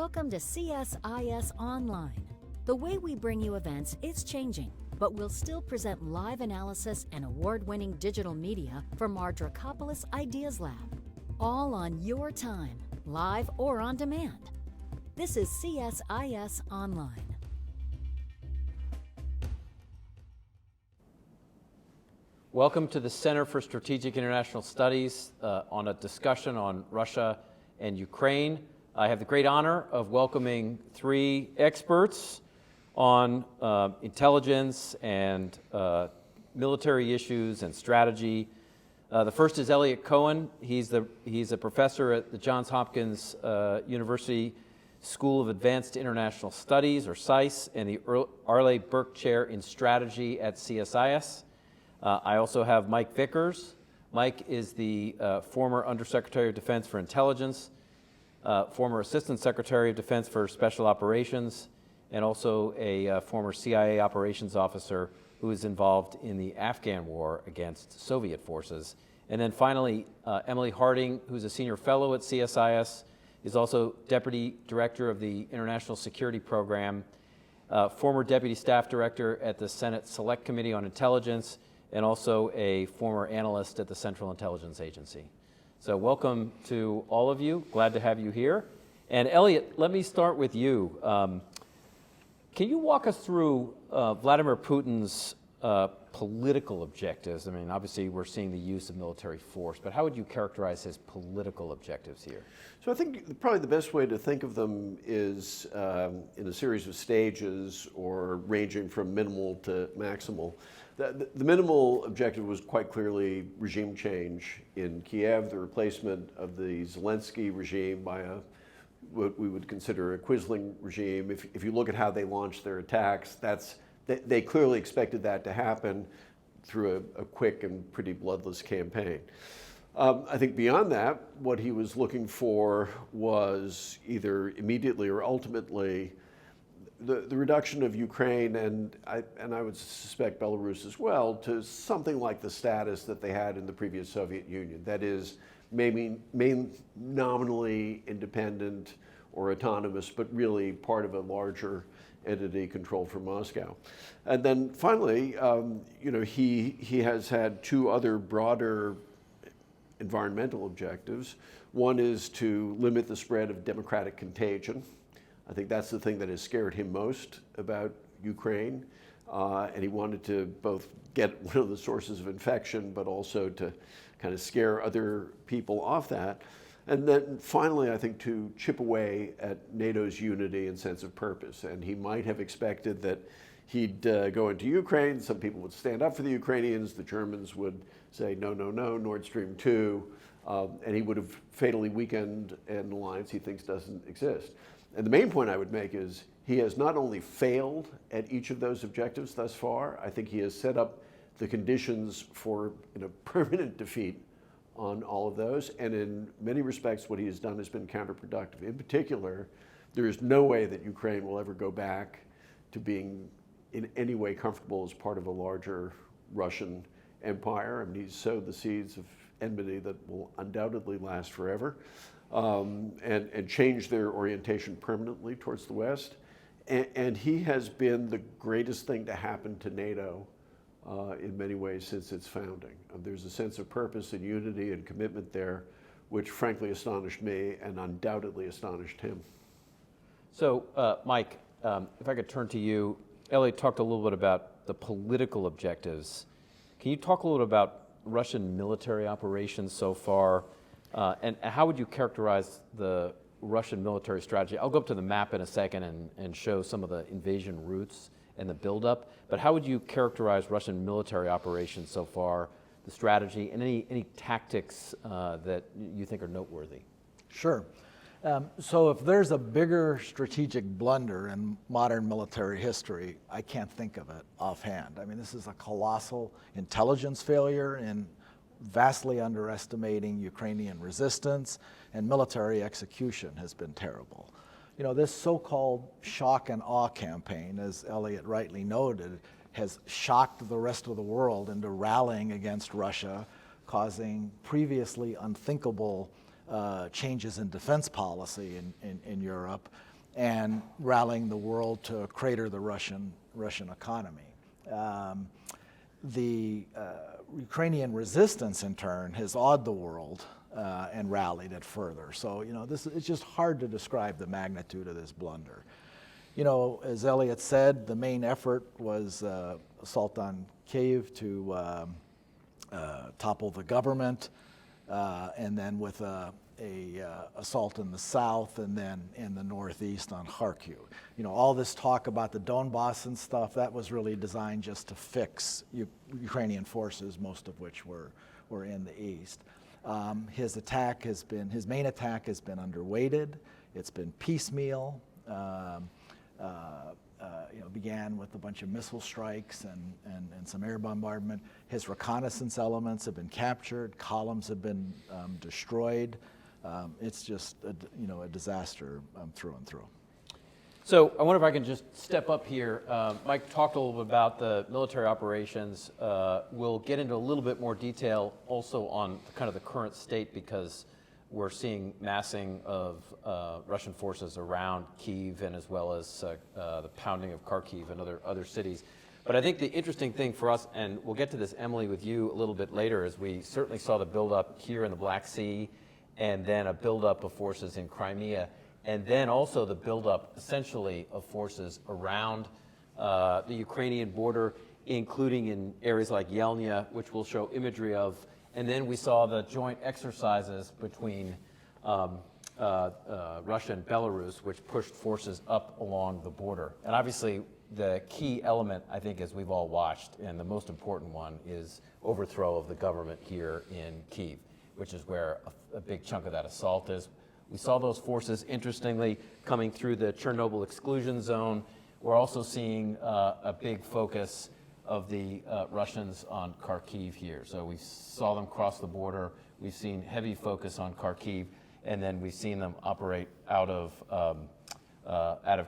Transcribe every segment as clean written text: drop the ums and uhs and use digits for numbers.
Welcome to CSIS Online. The way we bring you events is changing, but we'll still present live analysis and award-winning digital media from our Dracopolis Ideas Lab. All on your time, live or on demand. This is CSIS Online. Welcome to the Center for Strategic International Studies on a discussion on Russia and Ukraine. I have the great honor of welcoming three experts on intelligence and military issues and strategy. The first is Eliot Cohen. He's a professor at the Johns Hopkins University School of Advanced International Studies, or CSIS, and the Arleigh Burke Chair in Strategy at CSIS. I also have Mike Vickers. Mike is the former Undersecretary of Defense for Intelligence, former Assistant Secretary of Defense for Special Operations, and also a former CIA operations officer who is involved in the Afghan war against Soviet forces. And then finally, Emily Harding, who's a senior fellow at CSIS, is also Deputy Director of the International Security Program, former Deputy Staff Director at the Senate Select Committee on Intelligence, and also a former analyst at the Central Intelligence Agency. So welcome to all of you. Glad to have you here. And Eliot, let me start with you. Can you walk us through Vladimir Putin's political objectives? I mean, obviously we're seeing the use of military force, but how would you characterize his political objectives here? So I think probably the best way to think of them is in a series of stages, or ranging from minimal to maximal. The minimal objective was quite clearly regime change in Kiev, the replacement of the Zelensky regime by what we would consider a quisling regime. If you look at how they launched their attacks, they clearly expected that to happen through a quick and pretty bloodless campaign. I think beyond that, what he was looking for was either immediately or ultimately the reduction of Ukraine, and I would suspect Belarus as well, to something like the status that they had in the previous Soviet Union. That is, maybe nominally independent or autonomous, but really part of a larger entity controlled from Moscow. And then finally, he has had two other broader environmental objectives. One is to limit the spread of democratic contagion. I think that's the thing that has scared him most about Ukraine. And he wanted to both get one of the sources of infection, but also to kind of scare other people off that. And then finally, I think, to chip away at NATO's unity and sense of purpose. And he might have expected that he'd go into Ukraine, some people would stand up for the Ukrainians, the Germans would say, no, no, no, Nord Stream 2, and he would have fatally weakened an alliance he thinks doesn't exist. And the main point I would make is he has not only failed at each of those objectives thus far, I think he has set up the conditions for permanent defeat on all of those. And in many respects, what he has done has been counterproductive. In particular, there is no way that Ukraine will ever go back to being in any way comfortable as part of a larger Russian empire. I mean, he's sowed the seeds of enmity that will undoubtedly last forever. And change their orientation permanently towards the West. And he has been the greatest thing to happen to NATO in many ways since its founding. There's a sense of purpose and unity and commitment there, which frankly astonished me and undoubtedly astonished him. So, Mike, if I could turn to you. Eliot talked a little bit about the political objectives. Can you talk a little bit about Russian military operations so far? And how would you characterize the Russian military strategy? I'll go up to the map in a second and show some of the invasion routes and the buildup. But how would you characterize Russian military operations so far, the strategy, and any tactics that you think are noteworthy? Sure. So if there's a bigger strategic blunder in modern military history, I can't think of it offhand. I mean, this is a colossal intelligence failure in vastly underestimating Ukrainian resistance, and military execution has been terrible. This so-called shock and awe campaign, as Eliot rightly noted, has shocked the rest of the world into rallying against Russia, causing previously unthinkable changes in defense policy in Europe, and rallying the world to crater the Russian economy. The Ukrainian resistance, in turn, has awed the world and rallied it further. So, it's just hard to describe the magnitude of this blunder. As Eliot said, the main effort was assault on Kyiv to topple the government, and then with a assault in the south, and then in the northeast on Kharkiv. All this talk about the Donbass and stuff, that was really designed just to fix Ukrainian forces, most of which were in the east. His main attack has been underweighted. It's been piecemeal. Began with a bunch of missile strikes and some air bombardment. His reconnaissance elements have been captured. Columns have been destroyed. It's just a disaster through and through. So I wonder if I can just step up here. Mike talked a little bit about the military operations. We'll get into a little bit more detail also on kind of the current state, because we're seeing massing of Russian forces around Kyiv, and as well as the pounding of Kharkiv and other cities. But I think the interesting thing for us, and we'll get to this, Emily, with you a little bit later, is we certainly saw the buildup here in the Black Sea, and then a buildup of forces in Crimea, and then also the buildup essentially of forces around the Ukrainian border, including in areas like Yelnya, which we'll show imagery of. And then we saw the joint exercises between Russia and Belarus, which pushed forces up along the border. And obviously, the key element, I think, as we've all watched, and the most important one, is overthrow of the government here in Kyiv, which is where a big chunk of that assault is. We saw those forces, interestingly, coming through the Chernobyl exclusion zone. We're also seeing a big focus of the Russians on Kharkiv here. So we saw them cross the border. We've seen heavy focus on Kharkiv, and then we've seen them operate out of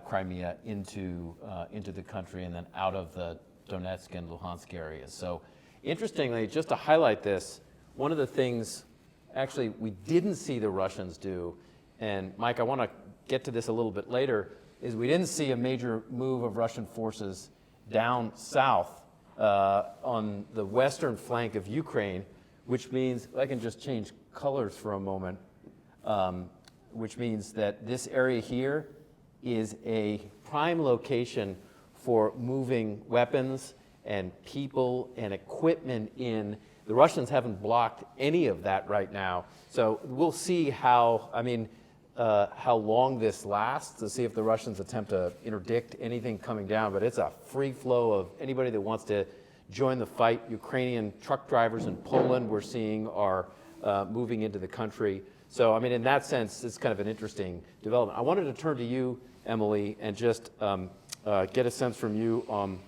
Crimea into the country, and then out of the Donetsk and Luhansk areas. So interestingly, just to highlight this, one of the things actually we didn't see the Russians do, and Mike, I want to get to this a little bit later, is we didn't see a major move of Russian forces down south on the western flank of Ukraine, which means, I can just change colors for a moment, which means that this area here is a prime location for moving weapons and people and equipment in. The Russians haven't blocked any of that right now. So we'll see how long this lasts, to see if the Russians attempt to interdict anything coming down. But it's a free flow of anybody that wants to join the fight. Ukrainian truck drivers in Poland, we're seeing, are moving into the country. So, I mean, in that sense, it's kind of an interesting development. I wanted to turn to you, Emily, and just get a sense from you on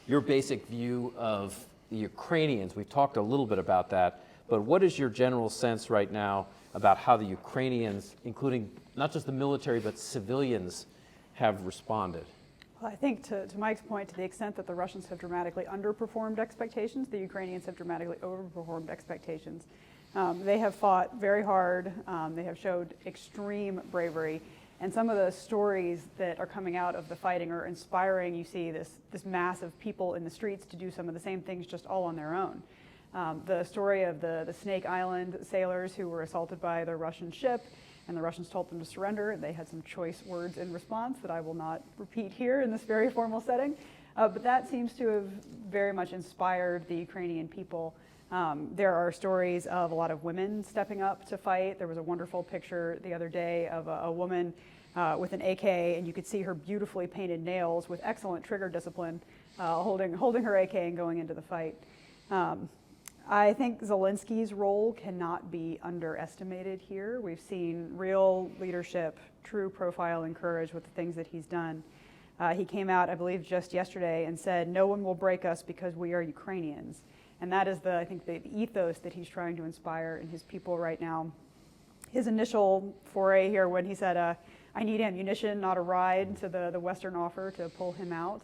your basic view of the Ukrainians. We've talked a little bit about that, but what is your general sense right now about how the Ukrainians, including not just the military, but civilians, have responded? Well, I think to Mike's point, to the extent that the Russians have dramatically underperformed expectations, the Ukrainians have dramatically overperformed expectations. They have fought very hard. They have showed extreme bravery. And some of the stories that are coming out of the fighting are inspiring. You see this mass of people in the streets to do some of the same things, just all on their own. The story of the Snake Island sailors who were assaulted by the Russian ship, and the Russians told them to surrender. They had some choice words in response that I will not repeat here in this very formal setting. But that seems to have very much inspired the Ukrainian people. There are stories of a lot of women stepping up to fight. There was a wonderful picture the other day of a woman with an AK, and you could see her beautifully painted nails with excellent trigger discipline, holding her AK and going into the fight. I think Zelensky's role cannot be underestimated here. We've seen real leadership, true profile and courage with the things that he's done. He came out, I believe, just yesterday and said, "No one will break us because we are Ukrainians." And that is, I think, the ethos that he's trying to inspire in his people right now. His initial foray here, when he said, "I need ammunition, not a ride," to the Western offer to pull him out,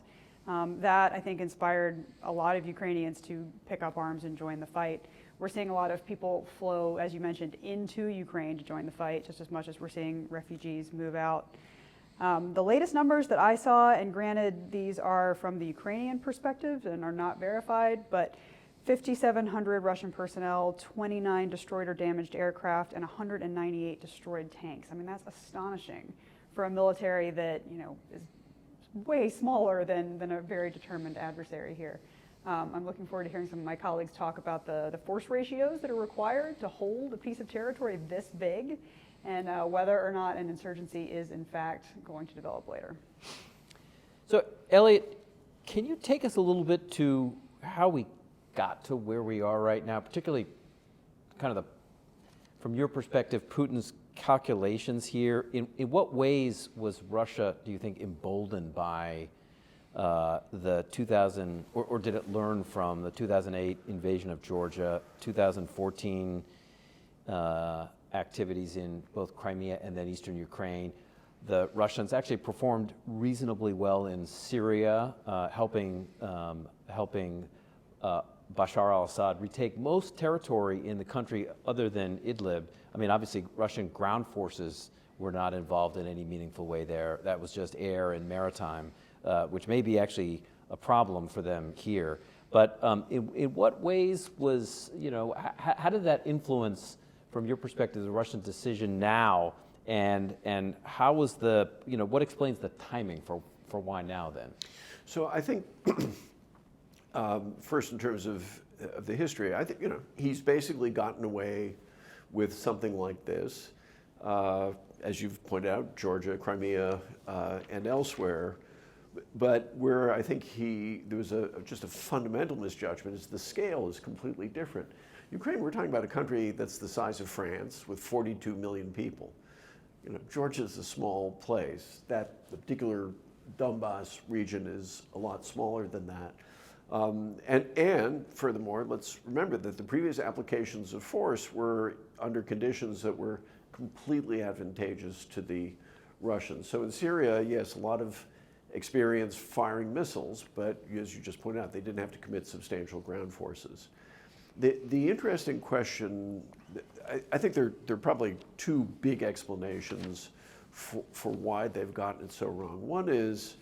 that, I think, inspired a lot of Ukrainians to pick up arms and join the fight. We're seeing a lot of people flow, as you mentioned, into Ukraine to join the fight, just as much as we're seeing refugees move out. The latest numbers that I saw, and granted these are from the Ukrainian perspective and are not verified, but 5,700 Russian personnel, 29 destroyed or damaged aircraft, and 198 destroyed tanks. I mean, that's astonishing for a military that, you know, is way smaller than a very determined adversary here. I'm looking forward to hearing some of my colleagues talk about the force ratios that are required to hold a piece of territory this big, and whether or not an insurgency is in fact going to develop later. So, Eliot, can you take us a little bit to how we got to where we are right now, particularly kind of from your perspective, Putin's calculations here? In what ways was Russia, do you think, emboldened by the 2000, or did it learn from the 2008 invasion of Georgia, 2014 activities in both Crimea and then eastern Ukraine? The Russians actually performed reasonably well in Syria, helping Bashar al-Assad retake most territory in the country other than Idlib. I mean, obviously, Russian ground forces were not involved in any meaningful way there. That was just air and maritime, which may be actually a problem for them here. But in what ways was, you know, how did that influence, from your perspective, the Russian decision now, and how was the, you know, what explains the timing for why now then? So I think, first in terms of the history, I think, you know, he's basically gotten away with something like this, as you've pointed out, Georgia, Crimea, and elsewhere. But where I think there was just a fundamental misjudgment is the scale is completely different. Ukraine, we're talking about a country that's the size of France with 42 million people. You know, Georgia is a small place. That particular Donbass region is a lot smaller than that. And furthermore, let's remember that the previous applications of force were under conditions that were completely advantageous to the Russians. So in Syria, yes, a lot of experience firing missiles, but as you just pointed out, they didn't have to commit substantial ground forces. The interesting question, I think there are probably two big explanations for why they've gotten it so wrong. One is,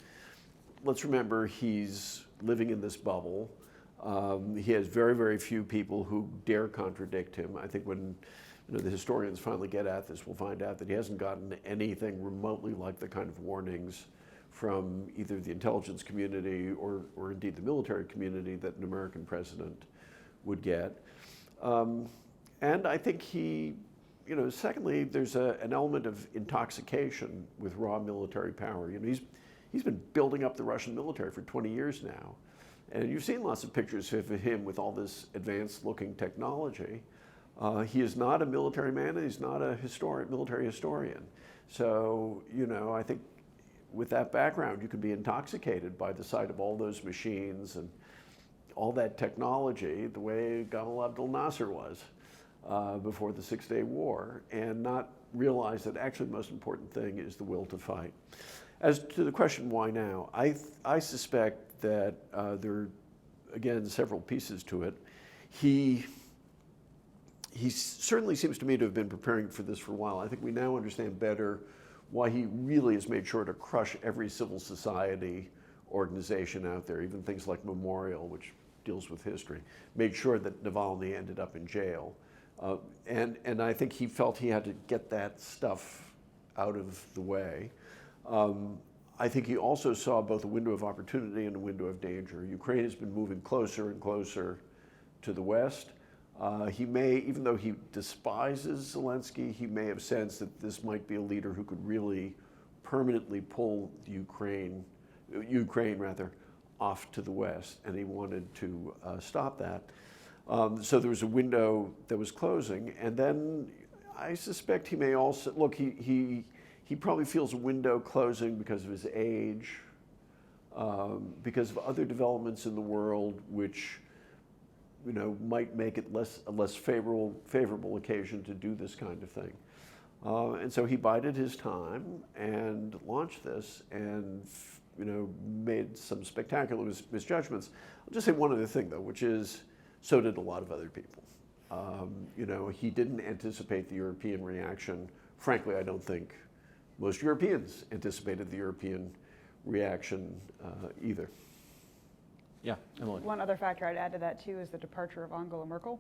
let's remember, he's living in this bubble. He has very, very few people who dare contradict him. I think when the historians finally get at this, we'll find out that he hasn't gotten anything remotely like the kind of warnings from either the intelligence community or indeed the military community that an American president would get. And I think secondly, there's an element of intoxication with raw military power. You know, he's been building up the Russian military for 20 years now. And you've seen lots of pictures of him with all this advanced looking technology. He is not a military man, and he's not a military historian. So, you know, I think with that background, you could be intoxicated by the sight of all those machines and all that technology, the way Gamal Abdel Nasser was before the Six-Day War, and not realize that actually the most important thing is the will to fight. As to the question, why now? I suspect that there are, again, several pieces to it. He certainly seems to me to have been preparing for this for a while. I think we now understand better why he really has made sure to crush every civil society organization out there, even things like Memorial, which deals with history, made sure that Navalny ended up in jail. And I think he felt he had to get that stuff out of the way. I think he also saw both a window of opportunity and a window of danger. Ukraine has been moving closer and closer to the West. He may, even though he despises Zelensky, he may have sensed that this might be a leader who could really permanently pull Ukraine off to the West, and he wanted to stop that. So there was a window that was closing, and then I suspect he may also, look, he probably feels a window closing because of his age, because of other developments in the world which, you know, might make it a less favorable occasion to do this kind of thing. And so he bided his time and launched this and, you know, made some spectacular misjudgments. I'll just say one other thing, though, which is so did a lot of other people. You know, he didn't anticipate the European reaction. Frankly, I don't think most Europeans anticipated the European reaction either. Yeah, Emily. One other factor I'd add to that too is the departure of Angela Merkel.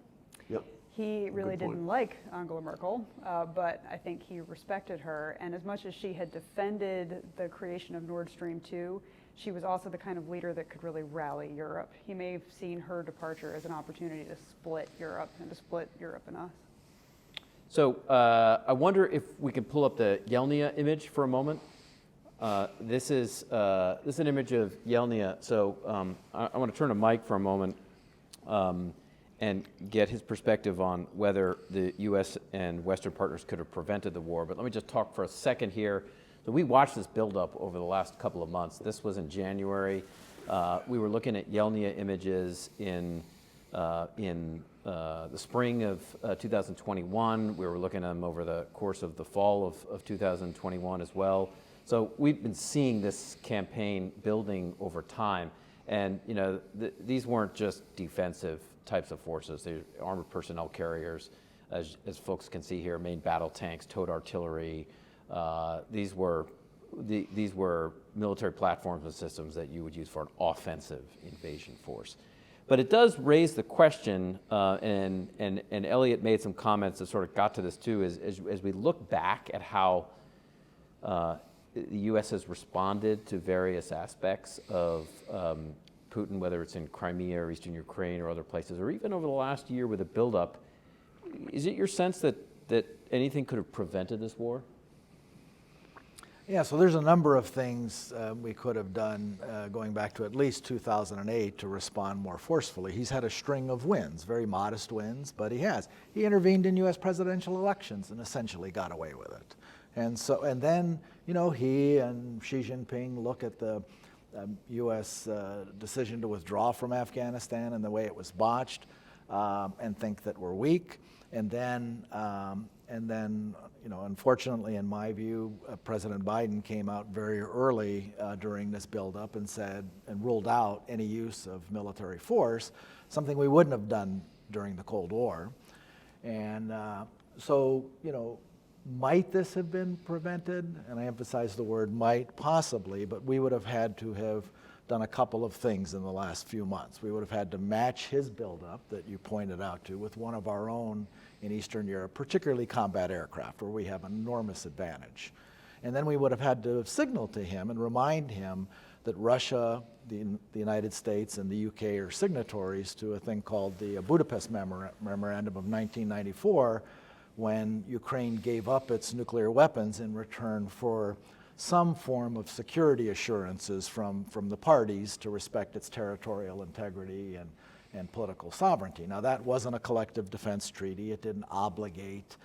Yep. He really Good point. didn't like Angela Merkel, but I think he respected her. And as much as she had defended the creation of Nord Stream 2, she was also the kind of leader that could really rally Europe. He may have seen her departure as an opportunity to split Europe and to split Europe and us. So I wonder if we can pull up the Yelnya image for a moment. This is an image of Yelnya. So I want to turn to Mike for a moment and get his perspective on whether the U.S. and Western partners could have prevented the war. But let me just talk for a second here. So we watched this buildup over the last couple of months. This was in January. We were looking at Yelnya images in the spring of 2021. We were looking at them over the course of the fall of 2021 as well. So we've been seeing this campaign building over time. And you know, these weren't just defensive types of forces. They're armored personnel carriers, as folks can see here, main battle tanks, towed artillery. These were military platforms and systems that you would use for an offensive invasion force. But it does raise the question, and Eliot made some comments that sort of got to this too, as we look back at how the U.S. has responded to various aspects of Putin, whether it's in Crimea or eastern Ukraine or other places, or even over the last year with a buildup. Is it your sense that anything could have prevented this war? Yeah, so there's a number of things we could have done going back to at least 2008 to respond more forcefully. He's had a string of wins, very modest wins, but he has. He intervened in U.S. presidential elections and essentially got away with it. And then, you know, he and Xi Jinping look at the U.S. Decision to withdraw from Afghanistan and the way it was botched, and think that we're weak. And then, you know, unfortunately, in my view, President Biden came out very early during this buildup and said and ruled out any use of military force, something we wouldn't have done during the Cold War. And so, you know, might this have been prevented? And I emphasize the word might, possibly, but we would have had to have done a couple of things in the last few months. We would have had to match his buildup that you pointed out to with one of our own in Eastern Europe, particularly combat aircraft, where we have an enormous advantage. And then we would have had to signal to him and remind him that Russia, the United States, and the UK are signatories to a thing called the Budapest Memorandum of 1994, when Ukraine gave up its nuclear weapons in return for some form of security assurances from the parties to respect its territorial integrity and political sovereignty. Now, that wasn't a collective defense treaty. It didn't obligate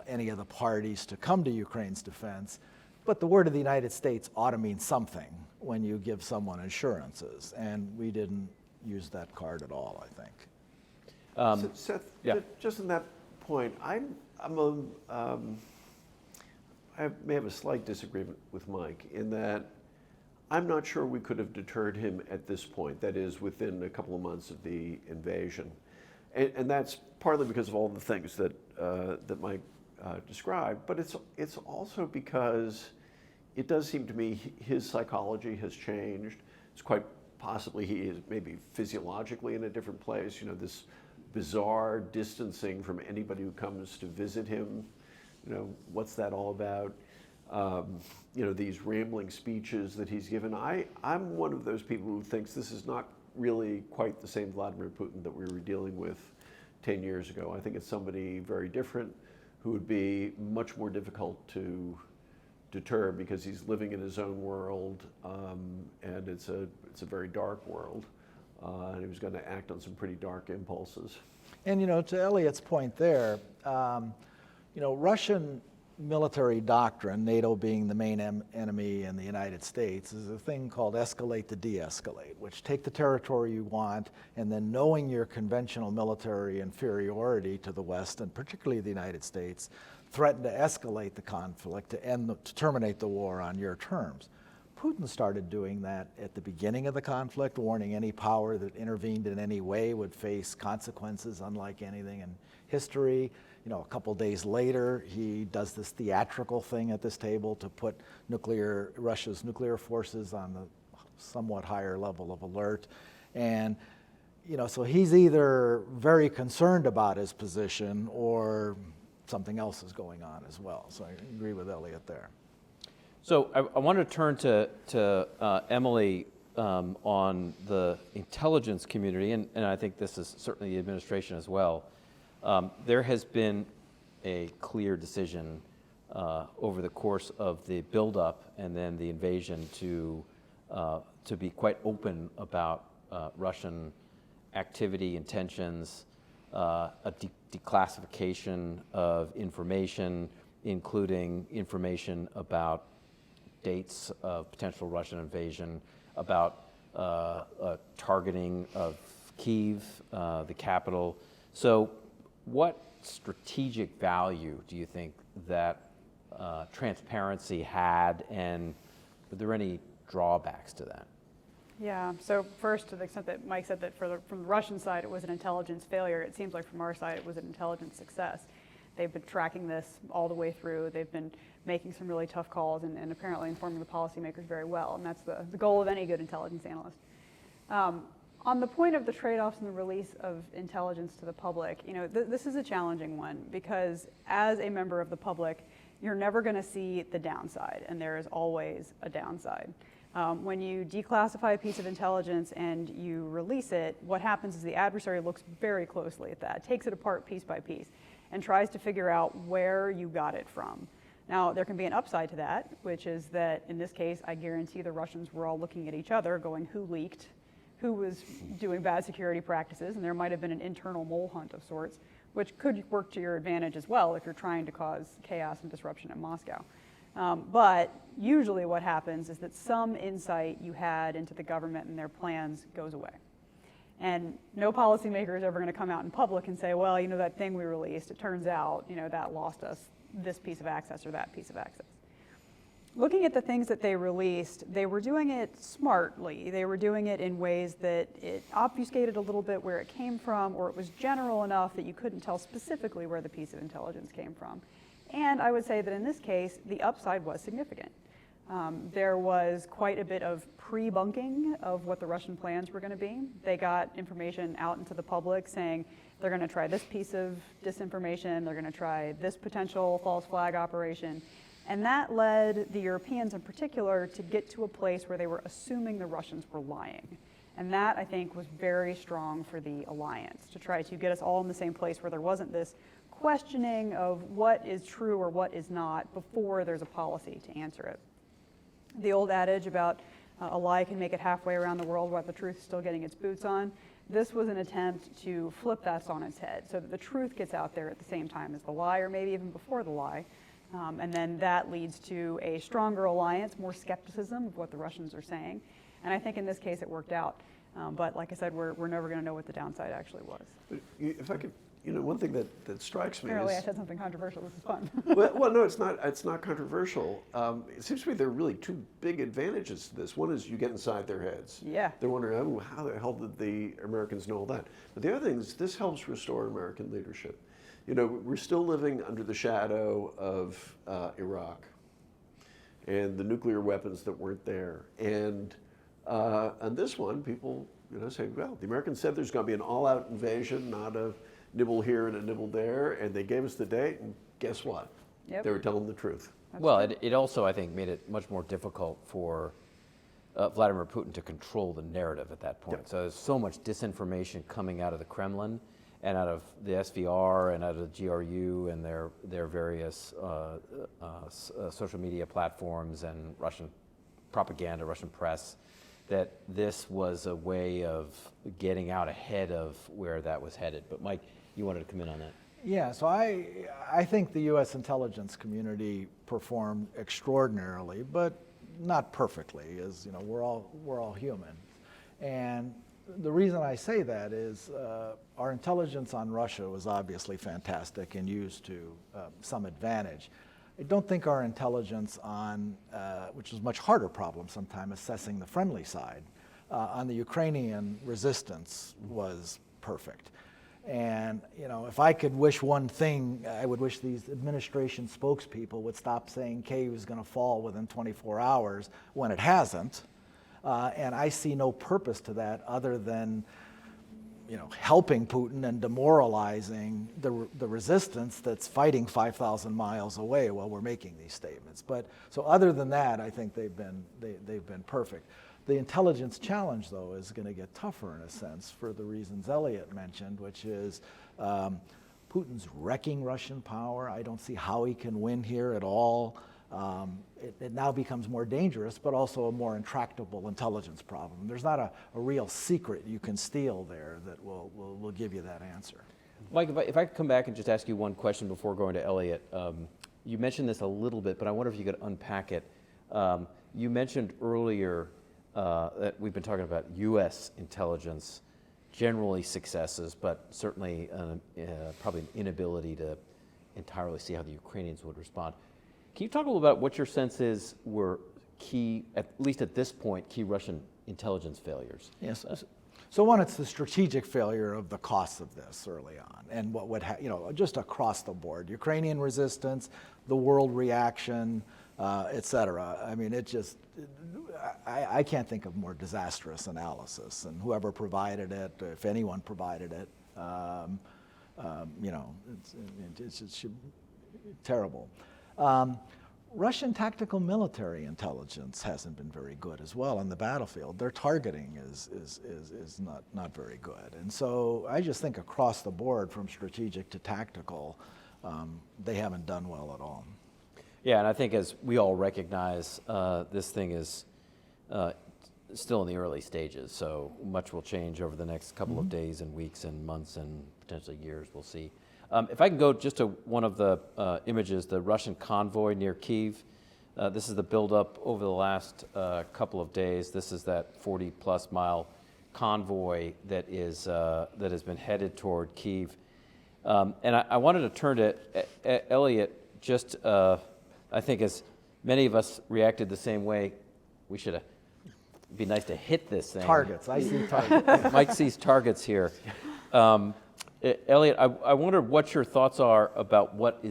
any of the parties to come to Ukraine's defense. But the word of the United States ought to mean something when you give someone assurances. And we didn't use that card at all, I think. Seth, yeah. just in that point, I may have a slight disagreement with Mike in that I'm not sure we could have deterred him at this point, that is, within a couple of months of the invasion. And that's partly because of all the things that Mike described, but it's also because it does seem to me his psychology has changed. It's quite possibly he is maybe physiologically in a different place, you know, this bizarre distancing from anybody who comes to visit him. You know, what's that all about? You know, these rambling speeches that he's given. I'm one of those people who thinks this is not really quite the same Vladimir Putin that we were dealing with 10 years ago. I think it's somebody very different who would be much more difficult to deter because he's living in his own world, and it's a very dark world. And he was going to act on some pretty dark impulses. And, you know, to Eliot's point there, you know, Russian military doctrine, NATO being the main enemy in the United States, is a thing called escalate to de-escalate, which take the territory you want, and then knowing your conventional military inferiority to the West, and particularly the United States, threaten to escalate the conflict, to terminate the war on your terms. Putin started doing that at the beginning of the conflict, warning any power that intervened in any way would face consequences unlike anything in history. a couple days later, he does this theatrical thing at this table to put Russia's nuclear forces on the somewhat higher level of alert. And so he's either very concerned about his position or something else is going on as well. So I agree with Eliot there. So I want to turn to Emily on the intelligence community, and I think this is certainly the administration as well. There has been a clear decision over the course of the buildup and then the invasion to be quite open about Russian activity, intentions, a declassification of information, including information about dates of potential Russian invasion, about targeting of Kyiv, the capital. So what strategic value do you think that transparency had, and were there any drawbacks to that? Yeah, so first, to the extent that Mike said that from the Russian side it was an intelligence failure, it seems like from our side it was an intelligence success. They've been tracking this all the way through. They've been making some really tough calls and apparently informing the policymakers very well, and that's the goal of any good intelligence analyst. On the point of the trade-offs and the release of intelligence to the public, this is a challenging one because as a member of the public, you're never going to see the downside, and there is always a downside. When you declassify a piece of intelligence and you release it, what happens is the adversary looks very closely at that, takes it apart piece by piece, and tries to figure out where you got it from. Now, there can be an upside to that, which is that in this case, I guarantee the Russians were all looking at each other going, who leaked, who was doing bad security practices, and there might have been an internal mole hunt of sorts, which could work to your advantage as well if you're trying to cause chaos and disruption in Moscow. But usually what happens is that some insight you had into the government and their plans goes away. And no policymaker is ever going to come out in public and say, well, that thing we released, it turns out, that lost us this piece of access or that piece of access. Looking at the things that they released, they were doing it smartly. They were doing it in ways that it obfuscated a little bit where it came from, or it was general enough that you couldn't tell specifically where the piece of intelligence came from. And I would say that in this case, the upside was significant. There was quite a bit of pre-bunking of what the Russian plans were going to be. They got information out into the public saying they're going to try this piece of disinformation, they're going to try this potential false flag operation. And that led the Europeans in particular to get to a place where they were assuming the Russians were lying. And that, I think, was very strong for the alliance, to try to get us all in the same place where there wasn't this questioning of what is true or what is not before there's a policy to answer it. The old adage about a lie can make it halfway around the world while the truth is still getting its boots on, this was an attempt to flip that on its head so that the truth gets out there at the same time as the lie, or maybe even before the lie. And then that leads to a stronger alliance, more skepticism of what the Russians are saying. And I think in this case it worked out. But like I said, we're never going to know what the downside actually was. If I could, one thing that strikes me Apparently is... I said something controversial. This is fun. well, no, it's not controversial. It seems to me there are really two big advantages to this. One is you get inside their heads. Yeah. They're wondering, oh, how the hell did the Americans know all that? But the other thing is this helps restore American leadership. We're still living under the shadow of Iraq and the nuclear weapons that weren't there. And on this one, people say, well, the Americans said there's going to be an all-out invasion, not a nibble here and a nibble there, and they gave us the date, and guess what? Yep. They were telling the truth. Well, it also, I think, made it much more difficult for Vladimir Putin to control the narrative at that point. Yep. So there's so much disinformation coming out of the Kremlin and out of the SVR and out of the GRU and their various social media platforms and Russian propaganda, Russian press, that this was a way of getting out ahead of where that was headed. But Mike, you wanted to come in on that. Yeah, so I think the U.S. intelligence community performed extraordinarily, but not perfectly, as we're all human. And the reason I say that is our intelligence on Russia was obviously fantastic and used to some advantage. I don't think our intelligence on, which is a much harder problem sometimes, assessing the friendly side, on the Ukrainian resistance was perfect. And if I could wish one thing, I would wish these administration spokespeople would stop saying Kyiv is going to fall within 24 hours when it hasn't. And I see no purpose to that other than helping Putin and demoralizing the resistance that's fighting 5,000 miles away while we're making these statements. But so other than that, I think they've been perfect. The intelligence challenge, though, is going to get tougher in a sense for the reasons Eliot mentioned, which is Putin's wrecking Russian power. I don't see how he can win here at all. It now becomes more dangerous, but also a more intractable intelligence problem. There's not a real secret you can steal there that will give you that answer. Mike, if I could come back and just ask you one question before going to Eliot. You mentioned this a little bit, but I wonder if you could unpack it. You mentioned earlier that we've been talking about U.S. intelligence, generally successes, but certainly probably an inability to entirely see how the Ukrainians would respond. Can you talk a little about what your sense is were key, at least at this point, key Russian intelligence failures? Yes. So one, it's the strategic failure of the costs of this early on, and what would just across the board, Ukrainian resistance, the world reaction, et cetera. I mean, I can't think of more disastrous analysis, and whoever provided it, if anyone provided it, it's terrible. Russian tactical military intelligence hasn't been very good as well on the battlefield. Their targeting is not very good. And so I just think across the board, from strategic to tactical, they haven't done well at all. Yeah, and I think as we all recognize, this thing is still in the early stages, so much will change over the next couple of days and weeks and months and potentially years, we'll see. If I can go just to one of the images, the Russian convoy near Kyiv. This is the buildup over the last couple of days. This is that 40-plus mile convoy that has been headed toward Kyiv. And I wanted to turn to Eliot. Just, I think as many of us reacted the same way, it'd be nice to hit this thing. Targets, I see targets. Mike sees targets here. Eliot, I wonder what your thoughts are about what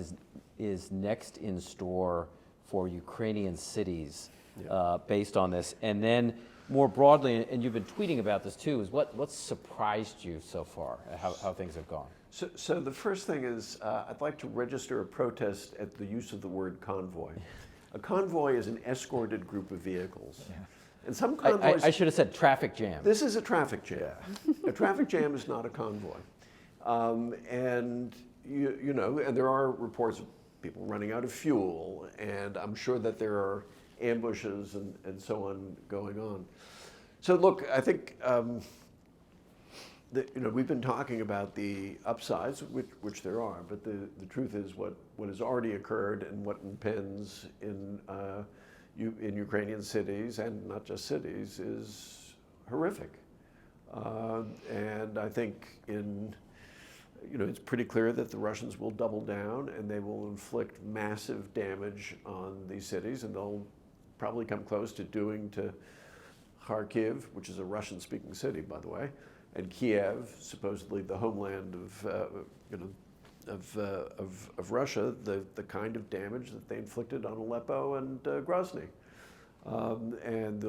is next in store for Ukrainian cities based on this, and then more broadly, and you've been tweeting about this too, is what surprised you so far, how things have gone? So the first thing is I'd like to register a protest at the use of the word convoy. A convoy is an escorted group of vehicles. Yeah. And some convoys... I should have said traffic jam. This is a traffic jam. A traffic jam is not a convoy. And and there are reports of people running out of fuel, and I'm sure that there are ambushes and so on going on. So look, I think we've been talking about the upsides, which there are, but the truth is what has already occurred and what impends in Ukrainian cities, and not just cities, is horrific. And I think it's pretty clear that the Russians will double down and they will inflict massive damage on these cities, and they'll probably come close to doing to Kharkiv, which is a Russian-speaking city, by the way, and Kiev, supposedly the homeland of Russia, the kind of damage that they inflicted on Aleppo and Grozny. And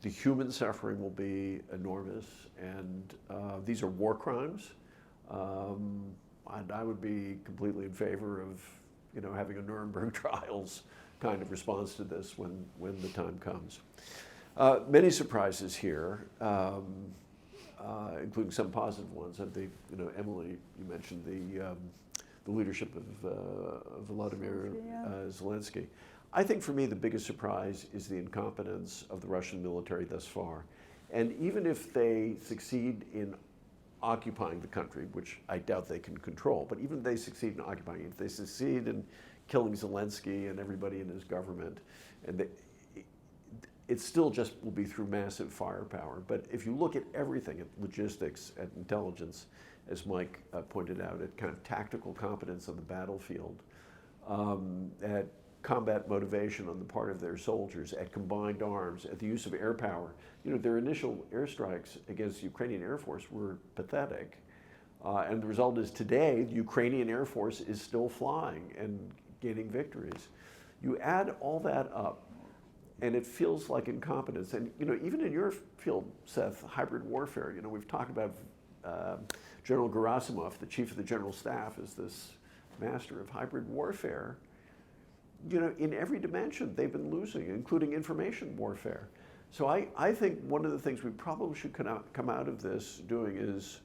the human suffering will be enormous, and these are war crimes. And I would be completely in favor of, having a Nuremberg trials kind of response to this when the time comes. Many surprises here, including some positive ones. I think, Emily, you mentioned the leadership of Vladimir Zelensky. I think for me the biggest surprise is the incompetence of the Russian military thus far. And even if they succeed in occupying the country, which I doubt they can control, but even if they succeed in occupying, if they succeed in killing Zelensky and everybody in his government, and it still just will be through massive firepower. But if you look at everything, at logistics, at intelligence, as Mike pointed out, at kind of tactical competence on the battlefield, at combat motivation on the part of their soldiers, at combined arms, at the use of air power. Their initial airstrikes against the Ukrainian Air Force were pathetic. And the result is today, the Ukrainian Air Force is still flying and gaining victories. You add all that up, and it feels like incompetence. And even in your field, Seth, hybrid warfare, we've talked about General Gerasimov, the chief of the general staff, is this master of hybrid warfare. In every dimension, they've been losing, including information warfare. So I think one of the things we probably should come out of this doing is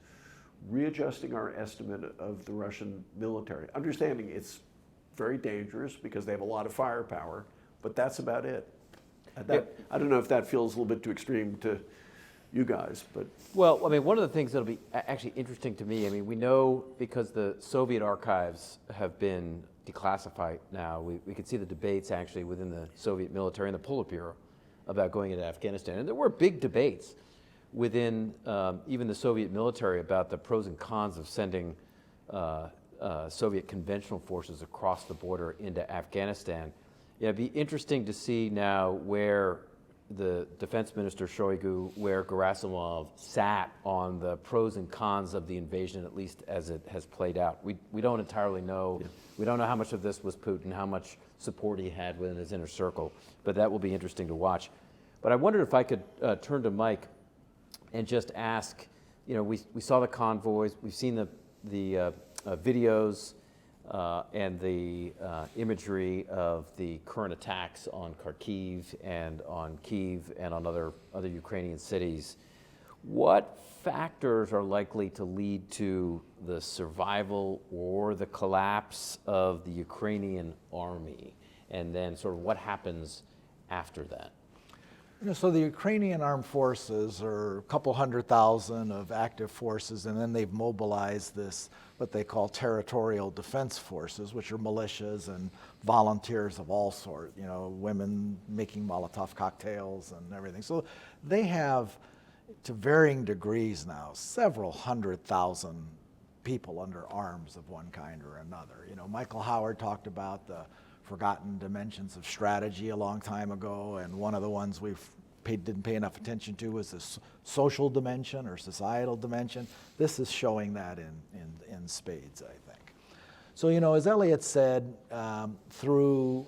readjusting our estimate of the Russian military, understanding it's very dangerous because they have a lot of firepower, but that's about it. I don't know if that feels a little bit too extreme to you guys, but. Well, I mean, one of the things that'll be actually interesting to me, I mean, we know because the Soviet archives have been declassified now, we can see the debates actually within the Soviet military and the Politburo about going into Afghanistan. And there were big debates within even the Soviet military about the pros and cons of sending Soviet conventional forces across the border into Afghanistan. It'd be interesting to see now where the defense minister Shoigu, where Gerasimov sat on the pros and cons of the invasion, at least as it has played out. We don't entirely know. Yeah. We don't know how much of this was Putin, how much support he had within his inner circle, but that will be interesting to watch. But I wondered if I could turn to Mike and just ask, we saw the convoys, we've seen the videos and the imagery of the current attacks on Kharkiv and on Kyiv and on other Ukrainian cities. What factors are likely to lead to the survival or the collapse of the Ukrainian army? And then sort of what happens after that? So the Ukrainian armed forces are a couple 100,000 of active forces, and then they've mobilized this, what they call territorial defense forces, which are militias and volunteers of all sorts, women making Molotov cocktails and everything. So they have, to varying degrees now, several 100,000 people under arms of one kind or another. Michael Howard talked about the forgotten dimensions of strategy a long time ago, and one of the ones didn't pay enough attention to was the social dimension or societal dimension. This is showing that in spades, I think. So, as Eliot said, through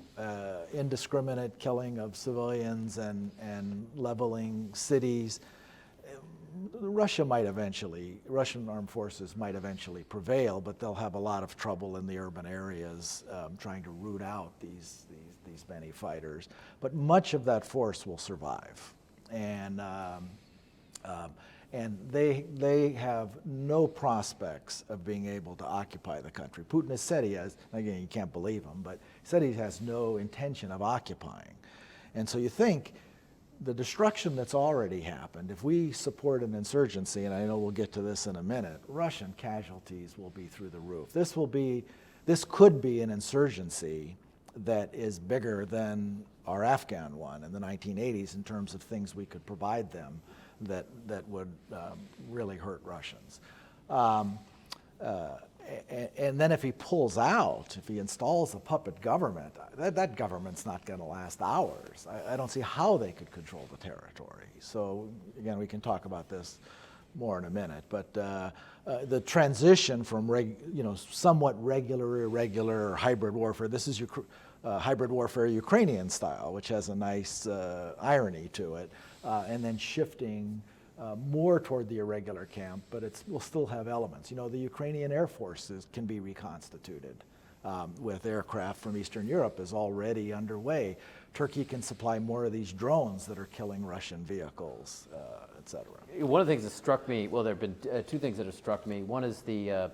indiscriminate killing of civilians and leveling cities, Russian armed forces might eventually prevail, but they'll have a lot of trouble in the urban areas trying to root out these many fighters. But much of that force will survive, and they have no prospects of being able to occupy the country. Putin has said he has. Again, you can't believe him, but he said he has no intention of occupying. And so you think, the destruction that's already happened, if we support an insurgency, and I know we'll get to this in a minute, Russian casualties will be through the roof. This could be an insurgency that is bigger than our Afghan one in the 1980s in terms of things we could provide them that would really hurt Russians. And then if he pulls out, if he installs a puppet government, that government's not going to last hours. I don't see how they could control the territory. So again, we can talk about this more in a minute. But the transition from somewhat regular, irregular, or hybrid warfare. This is hybrid warfare Ukrainian style, which has a nice irony to it, and then shifting more toward the irregular camp, but we'll still have elements. The Ukrainian Air Forces can be reconstituted with aircraft from Eastern Europe is already underway. Turkey can supply more of these drones that are killing Russian vehicles, et cetera. One of the things that struck me, well, there have been two things that have struck me. One is the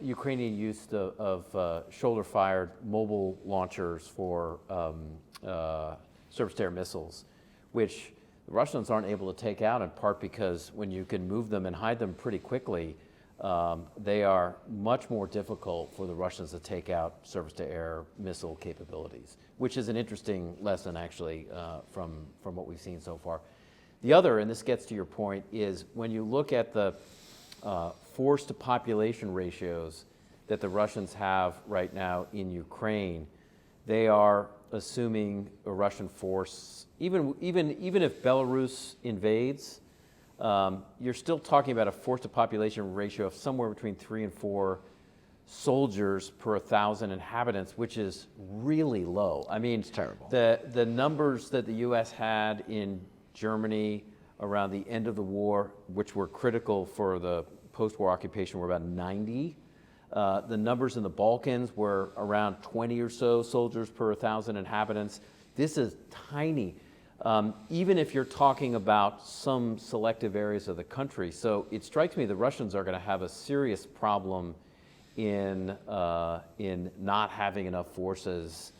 Ukrainian use of shoulder-fired mobile launchers for surface-to-air missiles, which the Russians aren't able to take out, in part because when you can move them and hide them pretty quickly, they are much more difficult for the Russians to take out surface-to-air missile capabilities, which is an interesting lesson, actually, from what we've seen so far. The other, and this gets to your point, is when you look at the force-to-population ratios that the Russians have right now in Ukraine, they are assuming a Russian force, even if Belarus invades, you're still talking about a force-to-population ratio of somewhere between 3 and 4 soldiers per 1,000 inhabitants, which is really low. I mean, it's terrible. The numbers that the U.S. had in Germany around the end of the war, which were critical for the post-war occupation, were about 90. The numbers in the Balkans were around 20 or so soldiers per 1,000 inhabitants. This is tiny, even if you're talking about some selective areas of the country. So it strikes me the Russians are going to have a serious problem in not having enough forces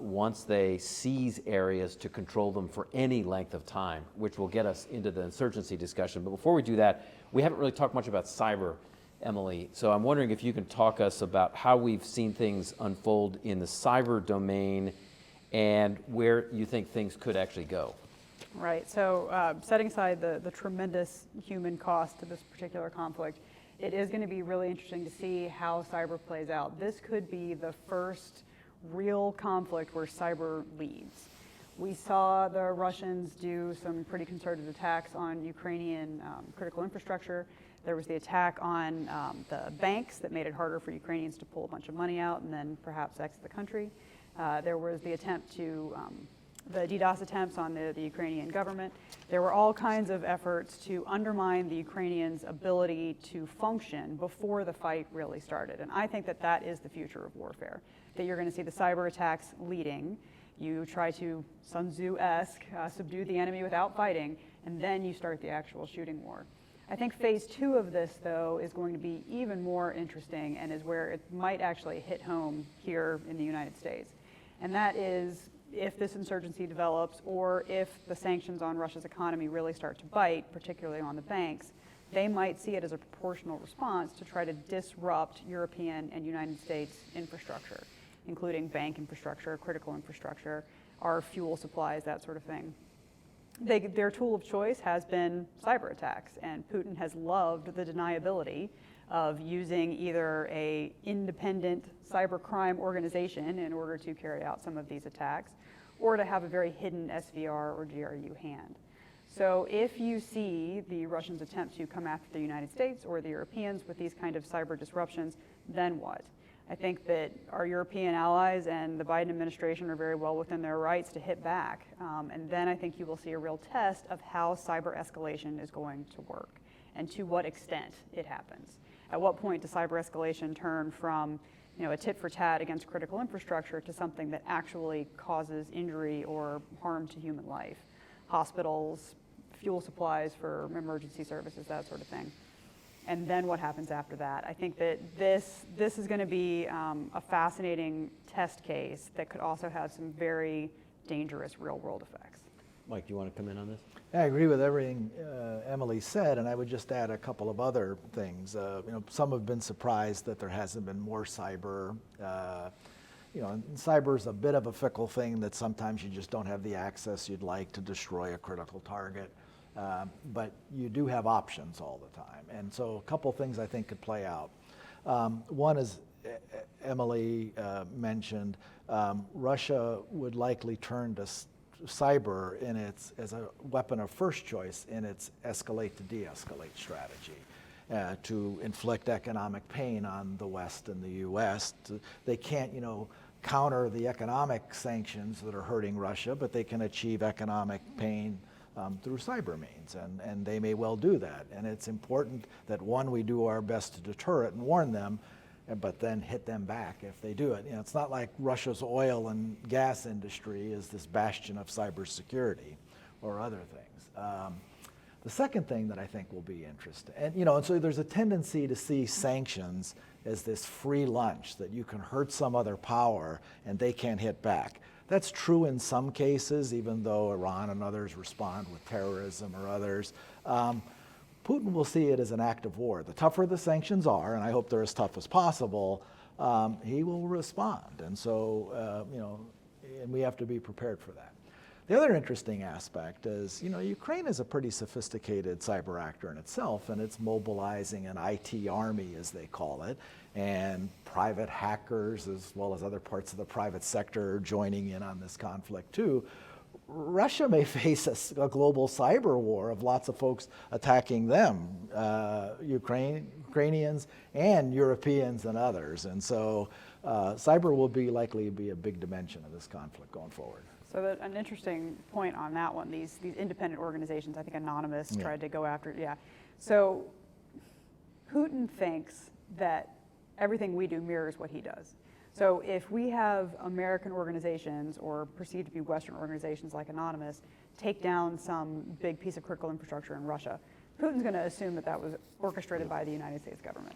once they seize areas to control them for any length of time, which will get us into the insurgency discussion. But before we do that, we haven't really talked much about cyber, Emily. So I'm wondering if you can talk us about how we've seen things unfold in the cyber domain and where you think things could actually go. Right, so setting aside the tremendous human cost to this particular conflict, it is going to be really interesting to see how cyber plays out. This could be the first real conflict where cyber leads. We saw the Russians do some pretty concerted attacks on Ukrainian critical infrastructure. There was the attack on the banks that made it harder for Ukrainians to pull a bunch of money out and then perhaps exit the country. There was the attempt to the DDoS attempts on the Ukrainian government. There were all kinds of efforts to undermine the Ukrainians' ability to function before the fight really started. And I think that that is the future of warfare, that you're going to see the cyber attacks leading. You try to, Sun Tzu-esque, subdue the enemy without fighting, and then you start the actual shooting war. I think phase 2 of this, though, is going to be even more interesting and is where it might actually hit home here in the United States. And that is, if this insurgency develops or if the sanctions on Russia's economy really start to bite, particularly on the banks, they might see it as a proportional response to try to disrupt European and United States infrastructure, including bank infrastructure, critical infrastructure, our fuel supplies, that sort of thing. Their tool of choice has been cyber attacks, and Putin has loved the deniability of using either an independent cybercrime organization in order to carry out some of these attacks, or to have a very hidden SVR or GRU hand. So if you see the Russians attempt to come after the United States or the Europeans with these kind of cyber disruptions, then what? I think that our European allies and the Biden administration are very well within their rights to hit back. And then I think you will see a real test of how cyber escalation is going to work and to what extent it happens. At what point does cyber escalation turn from a tit for tat against critical infrastructure to something that actually causes injury or harm to human life? Hospitals, fuel supplies for emergency services, that sort of thing. And then what happens after that? I think that this is going to be a fascinating test case that could also have some very dangerous real-world effects. Mike, do you want to come in on this? I agree with everything Emily said, and I would just add a couple of other things. Some have been surprised that there hasn't been more cyber. Cyber is a bit of a fickle thing that sometimes you just don't have the access you'd like to destroy a critical target. But you do have options all the time. And so a couple things I think could play out. One is, Emily mentioned, Russia would likely turn to cyber as a weapon of first choice in its escalate to de-escalate strategy. To inflict economic pain on the West and the U.S. They can't, counter the economic sanctions that are hurting Russia, but they can achieve economic pain through cyber means, and they may well do that. And it's important that, one, we do our best to deter it and warn them, but then hit them back if they do it. It's not like Russia's oil and gas industry is this bastion of cybersecurity or other things. The second thing that I think will be interesting, and so there's a tendency to see sanctions as this free lunch that you can hurt some other power and they can't hit back. That's true in some cases, even though Iran and others respond with terrorism or others. Putin will see it as an act of war. The tougher the sanctions are, and I hope they're as tough as possible, he will respond. And so, and we have to be prepared for that. The other interesting aspect is, Ukraine is a pretty sophisticated cyber actor in itself, and it's mobilizing an IT army, as they call it, and private hackers, as well as other parts of the private sector, are joining in on this conflict too. Russia may face a global cyber war of lots of folks attacking them, Ukrainians and Europeans and others. And so cyber will likely be a big dimension of this conflict going forward. So an interesting point on that one, these independent organizations, I think Anonymous tried to go after, So Putin thinks that everything we do mirrors what he does. So if we have American organizations or perceived to be Western organizations like Anonymous take down some big piece of critical infrastructure in Russia, Putin's going to assume that that was orchestrated by the United States government,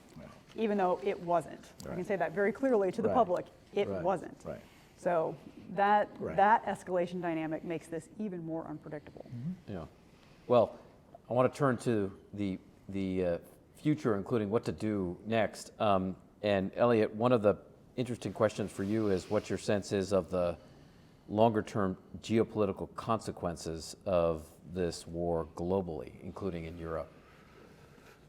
even though it wasn't. I can say that very clearly to the public, it wasn't. So that escalation dynamic makes this even more unpredictable. Yeah. Well, I want to turn to the future, including what to do next. And Eliot, one of the interesting questions for you is what your sense is of the longer-term geopolitical consequences of this war globally, including in Europe.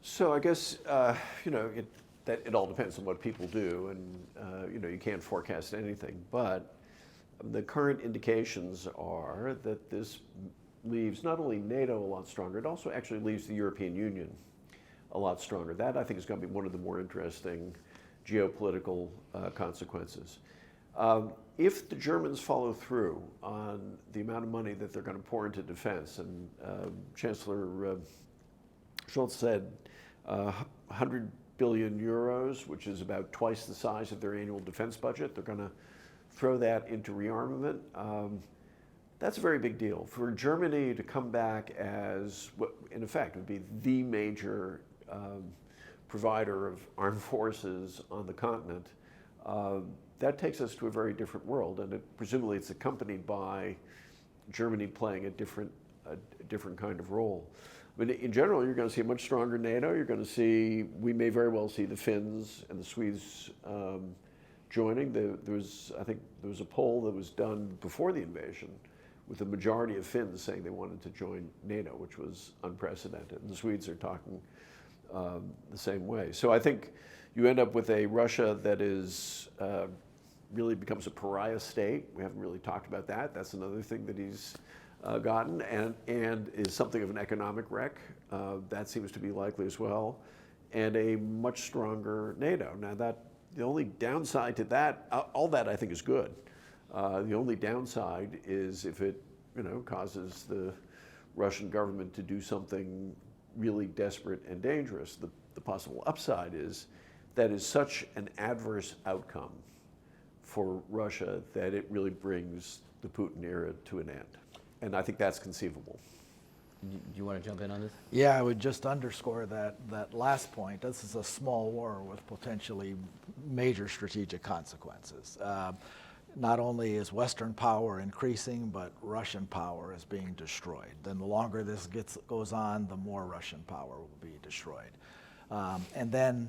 So I guess it all depends on what people do, and you can't forecast anything. But the current indications are that this leaves not only NATO a lot stronger, it also actually leaves the European Union a lot stronger. That I think is going to be one of the more interesting geopolitical consequences. If the Germans follow through on the amount of money that they're going to pour into defense, and Chancellor Scholz said 100 billion euros, which is about twice the size of their annual defense budget, they're going to throw that into rearmament. That's a very big deal. For Germany to come back as what, in effect, would be the major provider of armed forces on the continent, that takes us to a very different world, and presumably it's accompanied by Germany playing a different kind of role. I mean, in general, you're going to see a much stronger NATO. You're going to see, we may very well see the Finns and the Swedes joining. I think there was a poll that was done before the invasion with a majority of Finns saying they wanted to join NATO, which was unprecedented. And the Swedes are talking the same way. So I think you end up with a Russia that is really becomes a pariah state. We haven't really talked about that. That's another thing that he's gotten, and is something of an economic wreck. That seems to be likely as well, and a much stronger NATO. Now the only downside to that, all that I think is good. The only downside is if it causes the Russian government to do something really desperate and dangerous. The possible upside is that is such an adverse outcome for Russia that it really brings the Putin era to an end. And I think that's conceivable. Do you want to jump in on this? Yeah, I would just underscore that last point. This is a small war with potentially major strategic consequences. Not only is Western power increasing, but Russian power is being destroyed. Then the longer this goes on, the more Russian power will be destroyed. And then